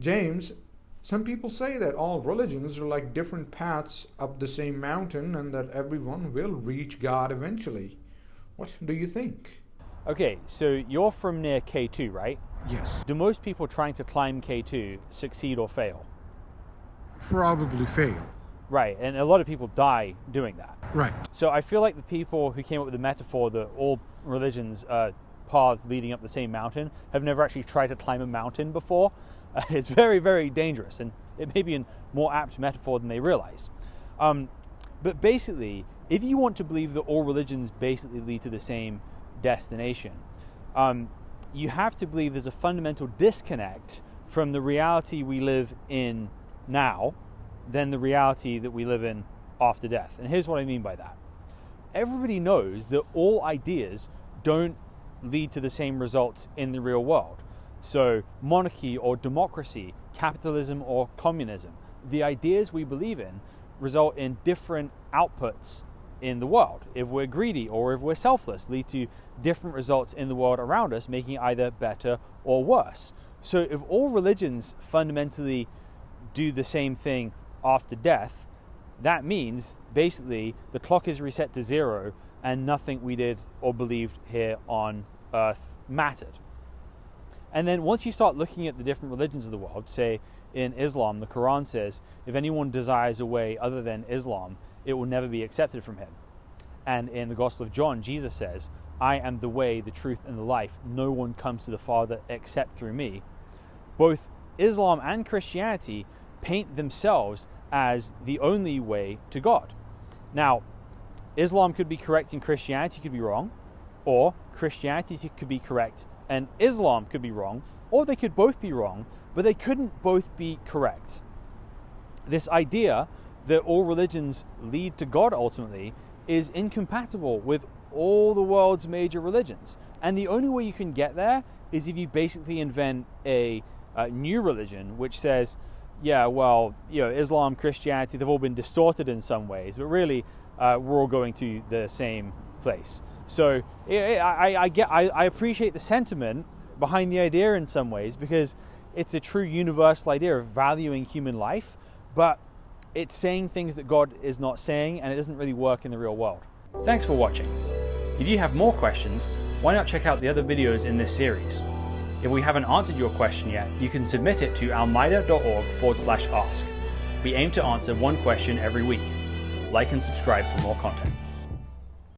James, some people say that all religions are like different paths up the same mountain and that everyone will reach God eventually. What do you think? Okay, so you're from near K2, right? Yes. Do most people trying to climb K2 succeed or fail? Probably fail. Right, and a lot of people die doing that. Right. So I feel like the people who came up with the metaphor that all religions are paths leading up the same mountain have never actually tried to climb a mountain before. It's very, very dangerous, and it may be a more apt metaphor than they realize. But basically, if you want to believe that all religions basically lead to the same destination, you have to believe there's a fundamental disconnect from the reality we live in now than the reality that we live in after death. And here's what I mean by that. Everybody knows that all ideas don't lead to the same results in the real world. So monarchy or democracy, capitalism or communism, the ideas we believe in result in different outputs in the world. If we're greedy or if we're selfless, lead to different results in the world around us, making it either better or worse. So if all religions fundamentally do the same thing after death, that means basically the clock is reset to zero and nothing we did or believed here on earth mattered. And then once you start looking at the different religions of the world, say in Islam, the Qur'an says, if anyone desires a way other than Islam, it will never be accepted from him. And in the Gospel of John, Jesus says, I am the way, the truth, and the life. No one comes to the Father except through me. Both Islam and Christianity paint themselves as the only way to God. Now, Islam could be correct and Christianity could be wrong, or Christianity could be correct and Islam could be wrong, or they could both be wrong, but they couldn't both be correct. This idea that all religions lead to God ultimately is incompatible with all the world's major religions. And the only way you can get there is if you basically invent a new religion which says, yeah, well, Islam, Christianity, they've all been distorted in some ways, but really we're all going to the same place. So I appreciate the sentiment behind the idea in some ways, because it's a true universal idea of valuing human life, but it's saying things that God is not saying, and it doesn't really work in the real world. Thanks for watching. If you have more questions, why not check out the other videos in this series? If we haven't answered your question yet, you can submit it to almeida.org/ask. We aim to answer one question every week. Like and subscribe for more content.